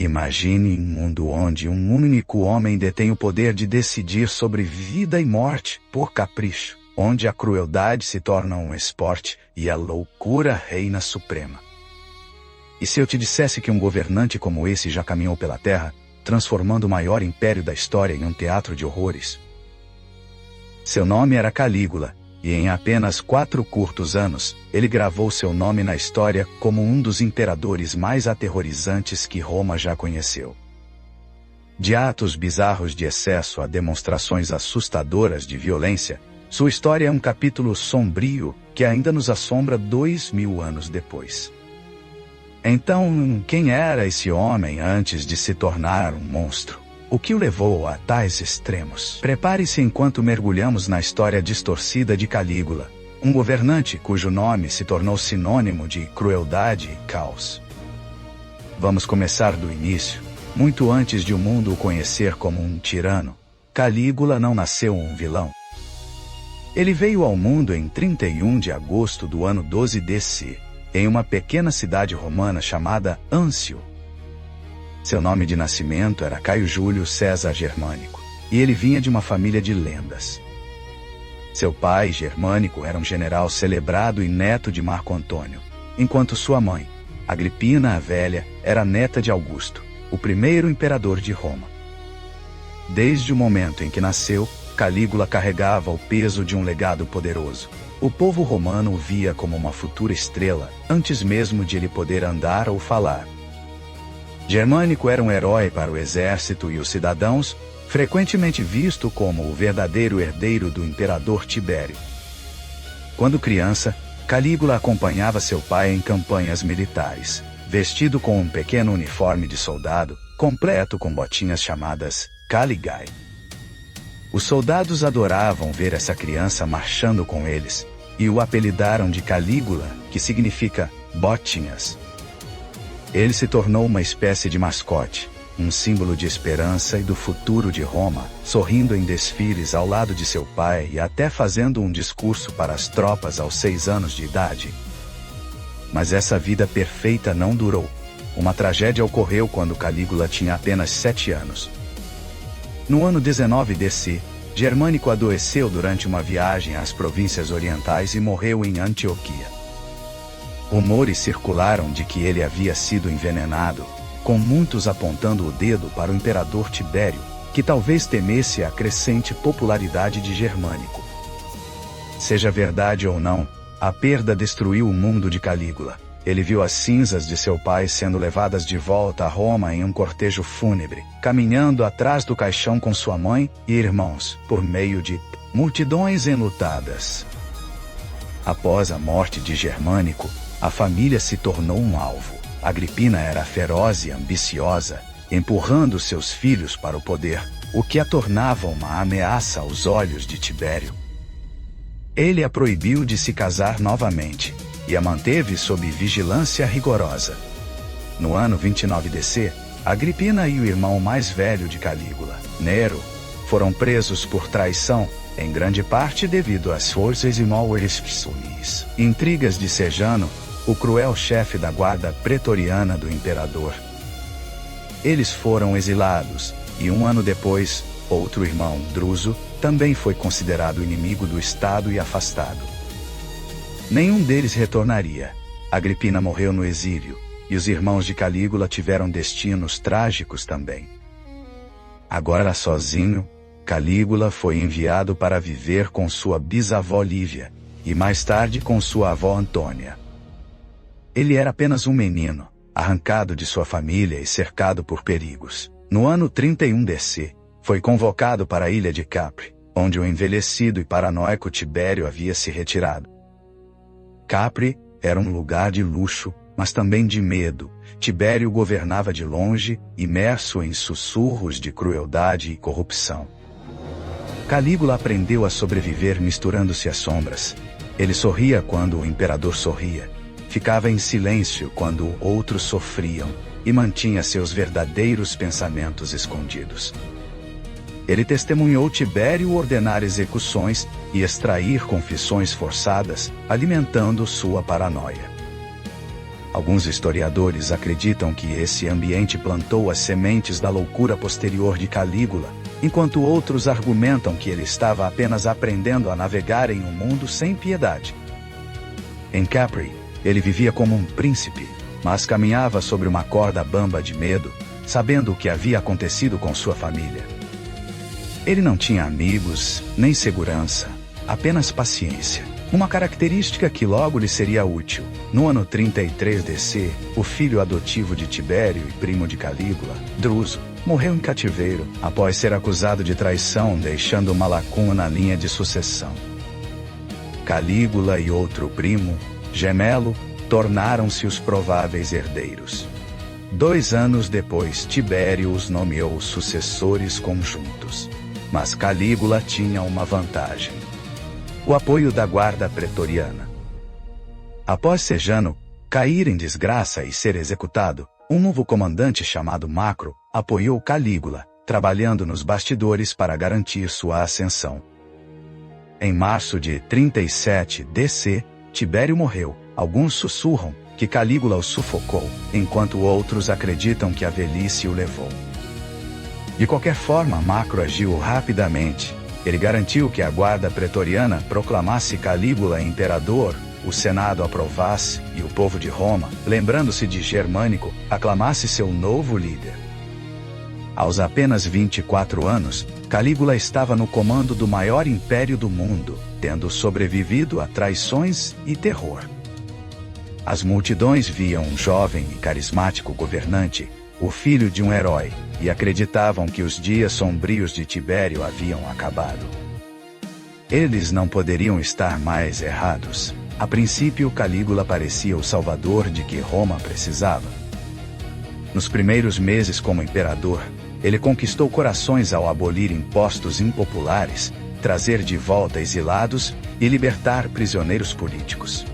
Imagine um mundo onde um único homem detém o poder de decidir sobre vida e morte, por capricho, onde a crueldade se torna um esporte e a loucura reina suprema. E se eu te dissesse que um governante como esse já caminhou pela Terra, transformando o maior império da história em um teatro de horrores? Seu nome era Calígula, e em apenas 4 curtos anos, ele gravou seu nome na história como um dos imperadores mais aterrorizantes que Roma já conheceu. De atos bizarros de excesso a demonstrações assustadoras de violência, sua história é um capítulo sombrio que ainda nos assombra 2000 anos depois. Então, quem era esse homem antes de se tornar um monstro? O que o levou a tais extremos? Prepare-se enquanto mergulhamos na história distorcida de Calígula, um governante cujo nome se tornou sinônimo de crueldade e caos. Vamos começar do início. Muito antes de o mundo o conhecer como um tirano, Calígula não nasceu um vilão. Ele veio ao mundo em 31 de agosto do ano 12 DC, em uma pequena cidade romana chamada Âncio. Seu nome de nascimento era Caio Júlio César Germânico, e ele vinha de uma família de lendas. Seu pai, Germânico, era um general celebrado e neto de Marco Antônio, enquanto sua mãe, Agripina a Velha, era neta de Augusto, o primeiro imperador de Roma. Desde o momento em que nasceu, Calígula carregava o peso de um legado poderoso. O povo romano o via como uma futura estrela, antes mesmo de ele poder andar ou falar. Germânico era um herói para o exército e os cidadãos, frequentemente visto como o verdadeiro herdeiro do imperador Tibério. Quando criança, Calígula acompanhava seu pai em campanhas militares, vestido com um pequeno uniforme de soldado, completo com botinhas chamadas caligae. Os soldados adoravam ver essa criança marchando com eles, e o apelidaram de Calígula, que significa botinhas. Ele se tornou uma espécie de mascote, um símbolo de esperança e do futuro de Roma, sorrindo em desfiles ao lado de seu pai e até fazendo um discurso para as tropas aos 6 anos de idade. Mas essa vida perfeita não durou. Uma tragédia ocorreu quando Calígula tinha apenas 7 anos. No ano 19 DC, Germânico adoeceu durante uma viagem às províncias orientais e morreu em Antioquia. Rumores circularam de que ele havia sido envenenado, com muitos apontando o dedo para o imperador Tibério, que talvez temesse a crescente popularidade de Germânico. Seja verdade ou não, a perda destruiu o mundo de Calígula. Ele viu as cinzas de seu pai sendo levadas de volta a Roma em um cortejo fúnebre, caminhando atrás do caixão com sua mãe e irmãos, por meio de multidões enlutadas. Após a morte de Germânico, a família se tornou um alvo. Agripina era feroz e ambiciosa, empurrando seus filhos para o poder, o que a tornava uma ameaça aos olhos de Tibério. Ele a proibiu de se casar novamente, e a manteve sob vigilância rigorosa. No ano 29 DC, Agripina e o irmão mais velho de Calígula, Nero, foram presos por traição, em grande parte devido às forças e malversões, intrigas de Sejano, o cruel chefe da guarda pretoriana do imperador. Eles foram exilados, e 1 ano depois, outro irmão, Druso, também foi considerado inimigo do Estado e afastado. Nenhum deles retornaria. Agripina morreu no exílio, e os irmãos de Calígula tiveram destinos trágicos também. Agora sozinho, Calígula foi enviado para viver com sua bisavó Lívia, e mais tarde com sua avó Antônia. Ele era apenas um menino, arrancado de sua família e cercado por perigos. No ano 31 DC, foi convocado para a ilha de Capri, onde o envelhecido e paranoico Tibério havia se retirado. Capri era um lugar de luxo, mas também de medo. Tibério governava de longe, imerso em sussurros de crueldade e corrupção. Calígula aprendeu a sobreviver misturando-se às sombras. Ele sorria quando o imperador sorria. Ficava em silêncio quando outros sofriam e mantinha seus verdadeiros pensamentos escondidos. Ele testemunhou Tibério ordenar execuções e extrair confissões forçadas, alimentando sua paranoia. Alguns historiadores acreditam que esse ambiente plantou as sementes da loucura posterior de Calígula, enquanto outros argumentam que ele estava apenas aprendendo a navegar em um mundo sem piedade. Em Capri, ele vivia como um príncipe, mas caminhava sobre uma corda bamba de medo, sabendo o que havia acontecido com sua família. Ele não tinha amigos, nem segurança, apenas paciência. Uma característica que logo lhe seria útil. No ano 33 DC, o filho adotivo de Tibério e primo de Calígula, Druso, morreu em cativeiro após ser acusado de traição, deixando uma lacuna na linha de sucessão. Calígula e outro primo, gemelo, tornaram-se os prováveis herdeiros. 2 anos depois, Tibério os nomeou sucessores conjuntos. Mas Calígula tinha uma vantagem: o apoio da guarda pretoriana. Após Sejano cair em desgraça e ser executado, um novo comandante chamado Macro apoiou Calígula, trabalhando nos bastidores para garantir sua ascensão. Em março de 37 DC, Tibério morreu. Alguns sussurram que Calígula o sufocou, enquanto outros acreditam que a velhice o levou. De qualquer forma, Macro agiu rapidamente. Ele garantiu que a guarda pretoriana proclamasse Calígula imperador, o Senado aprovasse e o povo de Roma, lembrando-se de Germânico, aclamasse seu novo líder. Aos apenas 24 anos, Calígula estava no comando do maior império do mundo, tendo sobrevivido a traições e terror. As multidões viam um jovem e carismático governante, o filho de um herói, e acreditavam que os dias sombrios de Tibério haviam acabado. Eles não poderiam estar mais errados. A princípio, Calígula parecia o salvador de que Roma precisava. Nos primeiros meses como imperador, ele conquistou corações ao abolir impostos impopulares, trazer de volta exilados e libertar prisioneiros políticos.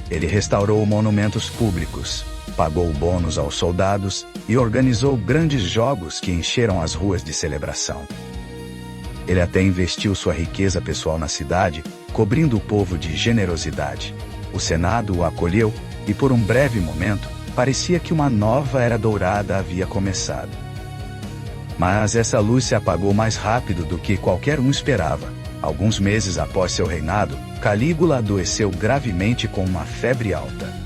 Ele restaurou monumentos públicos, pagou bônus aos soldados e organizou grandes jogos que encheram as ruas de celebração. Ele até investiu sua riqueza pessoal na cidade, cobrindo o povo de generosidade. O Senado o acolheu e, por um breve momento, parecia que uma nova era dourada havia começado. Mas essa luz se apagou mais rápido do que qualquer um esperava. Alguns meses após seu reinado, Calígula adoeceu gravemente com uma febre alta.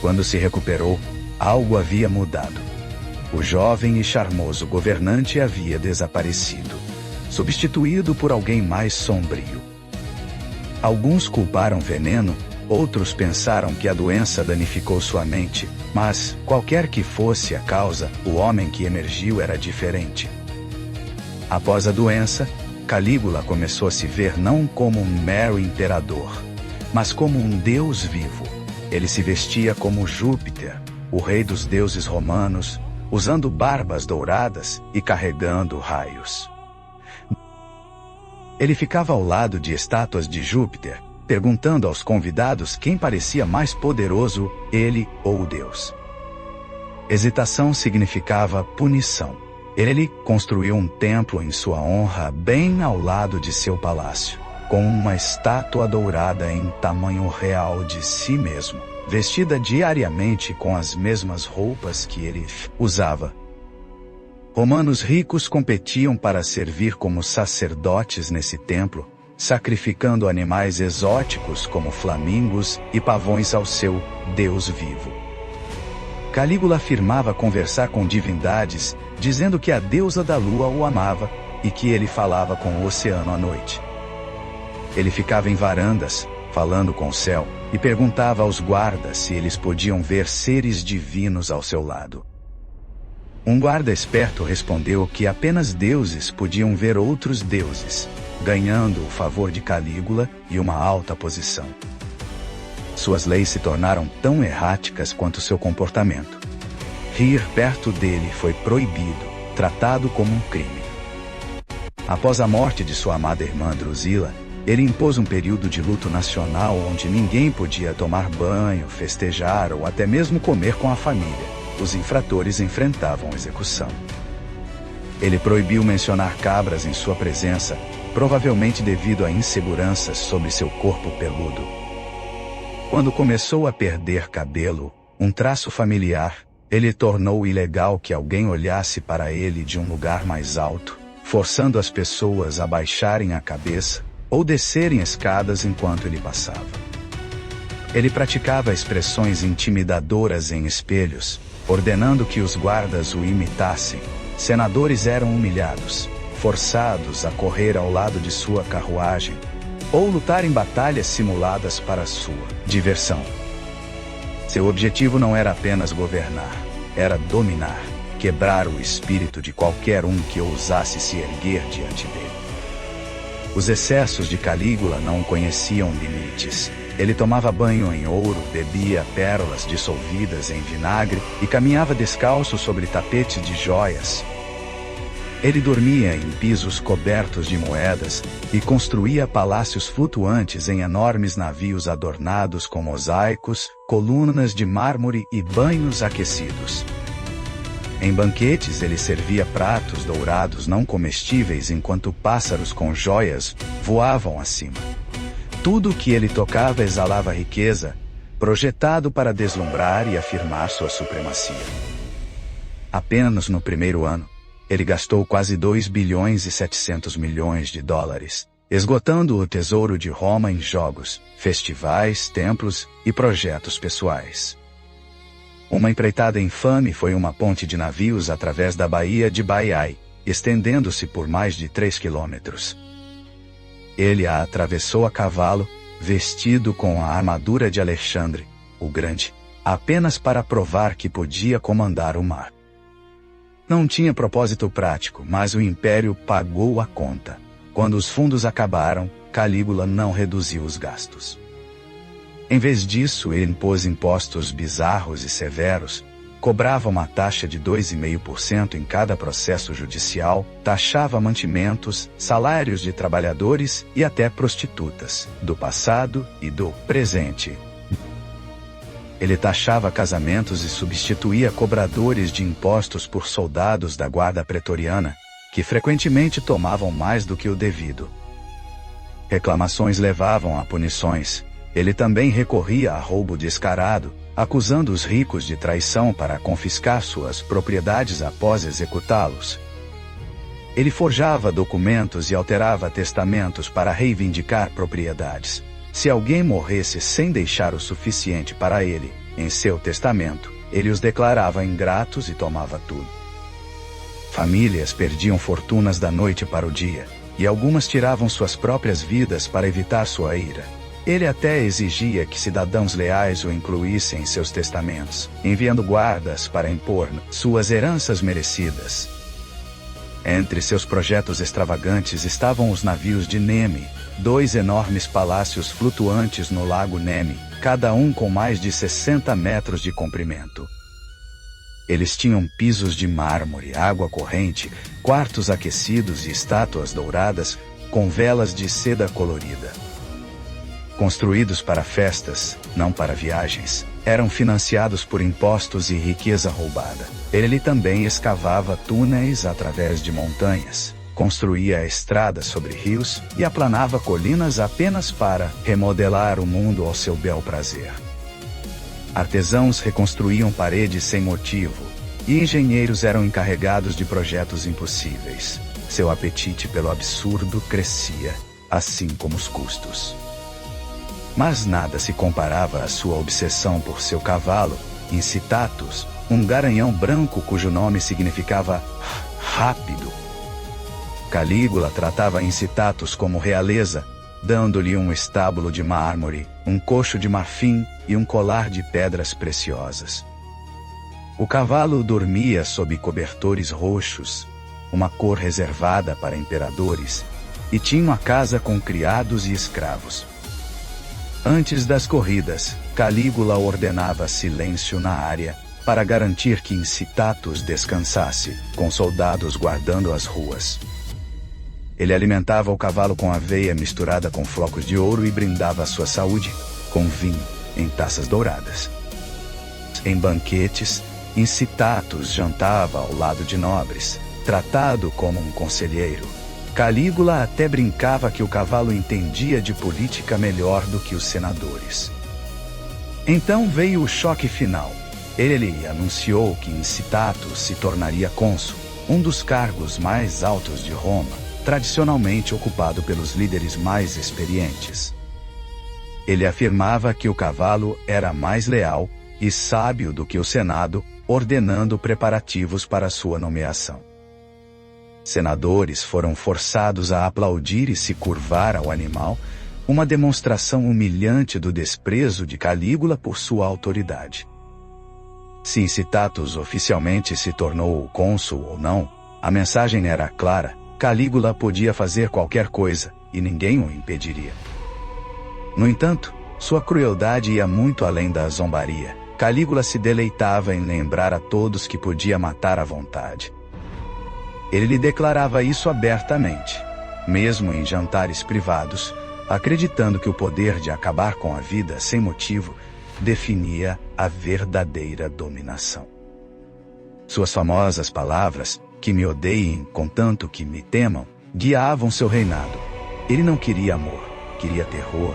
Quando se recuperou, algo havia mudado. O jovem e charmoso governante havia desaparecido, substituído por alguém mais sombrio. Alguns culparam veneno, outros pensaram que a doença danificou sua mente, mas, qualquer que fosse a causa, o homem que emergiu era diferente. Após a doença, Calígula começou a se ver não como um mero imperador, mas como um deus vivo. Ele se vestia como Júpiter, o rei dos deuses romanos, usando barbas douradas e carregando raios. Ele ficava ao lado de estátuas de Júpiter, perguntando aos convidados quem parecia mais poderoso, ele ou o deus. Hesitação significava punição. Ele construiu um templo em sua honra bem ao lado de seu palácio, com uma estátua dourada em tamanho real de si mesmo, vestida diariamente com as mesmas roupas que ele usava. Romanos ricos competiam para servir como sacerdotes nesse templo, sacrificando animais exóticos como flamingos e pavões ao seu Deus vivo. Calígula afirmava conversar com divindades, dizendo que a deusa da lua o amava e que ele falava com o oceano à noite. Ele ficava em varandas, falando com o céu, e perguntava aos guardas se eles podiam ver seres divinos ao seu lado. Um guarda esperto respondeu que apenas deuses podiam ver outros deuses, ganhando o favor de Calígula e uma alta posição. Suas leis se tornaram tão erráticas quanto seu comportamento. Rir perto dele foi proibido, tratado como um crime. Após a morte de sua amada irmã Drusila, ele impôs um período de luto nacional onde ninguém podia tomar banho, festejar ou até mesmo comer com a família. Os infratores enfrentavam execução. Ele proibiu mencionar cabras em sua presença, provavelmente devido a inseguranças sobre seu corpo peludo. Quando começou a perder cabelo, um traço familiar, ele tornou ilegal que alguém olhasse para ele de um lugar mais alto, forçando as pessoas a baixarem a cabeça ou descerem escadas enquanto ele passava. Ele praticava expressões intimidadoras em espelhos, ordenando que os guardas o imitassem. Senadores eram humilhados, forçados a correr ao lado de sua carruagem, ou lutar em batalhas simuladas para sua diversão. Seu objetivo não era apenas governar, era dominar, quebrar o espírito de qualquer um que ousasse se erguer diante dele. Os excessos de Calígula não conheciam limites. Ele tomava banho em ouro, bebia pérolas dissolvidas em vinagre e caminhava descalço sobre tapetes de joias. Ele dormia em pisos cobertos de moedas e construía palácios flutuantes em enormes navios adornados com mosaicos, colunas de mármore e banhos aquecidos. Em banquetes ele servia pratos dourados não comestíveis enquanto pássaros com joias voavam acima. Tudo o que ele tocava exalava riqueza, projetado para deslumbrar e afirmar sua supremacia. Apenas no primeiro ano, ele gastou quase 2 bilhões e 700 milhões de dólares, esgotando o tesouro de Roma em jogos, festivais, templos e projetos pessoais. Uma empreitada infame foi uma ponte de navios através da Baía de Baiae, estendendo-se por mais de 3 quilômetros. Ele a atravessou a cavalo, vestido com a armadura de Alexandre, o Grande, apenas para provar que podia comandar o mar. Não tinha propósito prático, mas o império pagou a conta. Quando os fundos acabaram, Calígula não reduziu os gastos. Em vez disso, ele impôs impostos bizarros e severos, cobrava uma taxa de 2,5% em cada processo judicial, taxava mantimentos, salários de trabalhadores e até prostitutas, do passado e do presente. Ele taxava casamentos e substituía cobradores de impostos por soldados da guarda pretoriana, que frequentemente tomavam mais do que o devido. Reclamações levavam a punições. Ele também recorria a roubo descarado, acusando os ricos de traição para confiscar suas propriedades após executá-los. Ele forjava documentos e alterava testamentos para reivindicar propriedades. Se alguém morresse sem deixar o suficiente para ele, em seu testamento, ele os declarava ingratos e tomava tudo. Famílias perdiam fortunas da noite para o dia, e algumas tiravam suas próprias vidas para evitar sua ira. Ele até exigia que cidadãos leais o incluíssem em seus testamentos, enviando guardas para impor suas heranças merecidas. Entre seus projetos extravagantes estavam os navios de Neme, 2 enormes palácios flutuantes no lago Neme, cada um com mais de 60 metros de comprimento. Eles tinham pisos de mármore, água corrente, quartos aquecidos e estátuas douradas, com velas de seda colorida. Construídos para festas, não para viagens, eram financiados por impostos e riqueza roubada. Ele também escavava túneis através de montanhas, construía estradas sobre rios e aplanava colinas apenas para remodelar o mundo ao seu bel prazer. Artesãos reconstruíam paredes sem motivo, e engenheiros eram encarregados de projetos impossíveis. Seu apetite pelo absurdo crescia, assim como os custos. Mas nada se comparava à sua obsessão por seu cavalo, Incitatus, um garanhão branco cujo nome significava rápido. Calígula tratava Incitatus como realeza, dando-lhe um estábulo de mármore, um coxo de marfim e um colar de pedras preciosas. O cavalo dormia sob cobertores roxos, uma cor reservada para imperadores, e tinha uma casa com criados e escravos. Antes das corridas, Calígula ordenava silêncio na área, para garantir que Incitatus descansasse, com soldados guardando as ruas. Ele alimentava o cavalo com aveia misturada com flocos de ouro e brindava a sua saúde, com vinho, em taças douradas. Em banquetes, Incitatus jantava ao lado de nobres, tratado como um conselheiro. Calígula até brincava que o cavalo entendia de política melhor do que os senadores. Então veio o choque final. Ele anunciou que Incitatus se tornaria cônsul, um dos cargos mais altos de Roma, tradicionalmente ocupado pelos líderes mais experientes. Ele afirmava que o cavalo era mais leal e sábio do que o Senado, ordenando preparativos para sua nomeação. Senadores foram forçados a aplaudir e se curvar ao animal, uma demonstração humilhante do desprezo de Calígula por sua autoridade. Se Incitatus oficialmente se tornou o cônsul ou não, a mensagem era clara: Calígula podia fazer qualquer coisa, e ninguém o impediria. No entanto, sua crueldade ia muito além da zombaria. Calígula se deleitava em lembrar a todos que podia matar à vontade. Ele lhe declarava isso abertamente, mesmo em jantares privados, acreditando que o poder de acabar com a vida sem motivo definia a verdadeira dominação. Suas famosas palavras, que me odeiem contanto que me temam, guiavam seu reinado. Ele não queria amor, queria terror.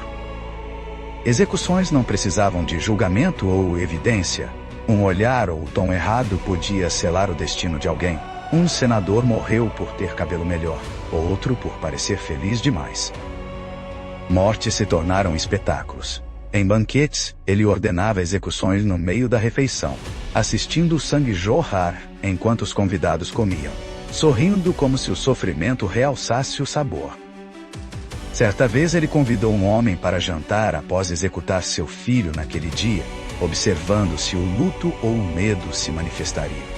Execuções não precisavam de julgamento ou evidência. Um olhar ou tom errado podia selar o destino de alguém. Um senador morreu por ter cabelo melhor, outro por parecer feliz demais. Mortes se tornaram espetáculos. Em banquetes, ele ordenava execuções no meio da refeição, assistindo o sangue jorrar enquanto os convidados comiam, sorrindo como se o sofrimento realçasse o sabor. Certa vez ele convidou um homem para jantar após executar seu filho naquele dia, observando se o luto ou o medo se manifestariam.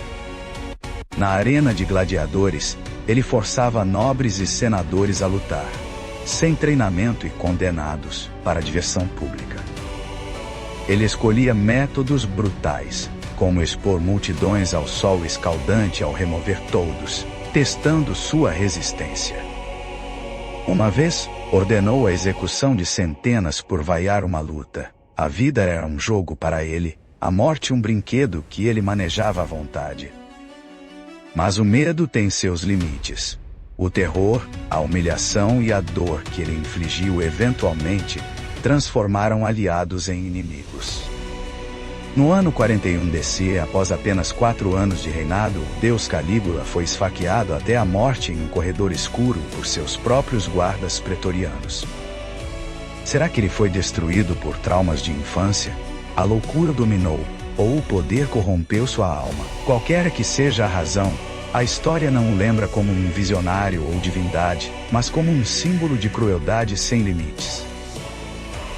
Na arena de gladiadores, ele forçava nobres e senadores a lutar, sem treinamento e condenados, para a diversão pública. Ele escolhia métodos brutais, como expor multidões ao sol escaldante ao remover todos, testando sua resistência. Uma vez, ordenou a execução de centenas por vaiar uma luta. A vida era um jogo para ele, a morte um brinquedo que ele manejava à vontade. Mas o medo tem seus limites. O terror, a humilhação e a dor que ele infligiu eventualmente transformaram aliados em inimigos. No ano 41 DC, após apenas 4 anos de reinado, o deus Calígula foi esfaqueado até a morte em um corredor escuro por seus próprios guardas pretorianos. Será que ele foi destruído por traumas de infância? A loucura dominou, ou o poder corrompeu sua alma? Qualquer que seja a razão, a história não o lembra como um visionário ou divindade, mas como um símbolo de crueldade sem limites.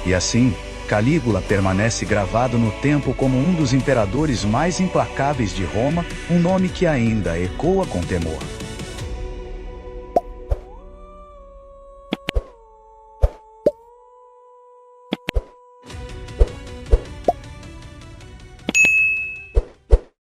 E assim, Calígula permanece gravado no tempo como um dos imperadores mais implacáveis de Roma, um nome que ainda ecoa com temor.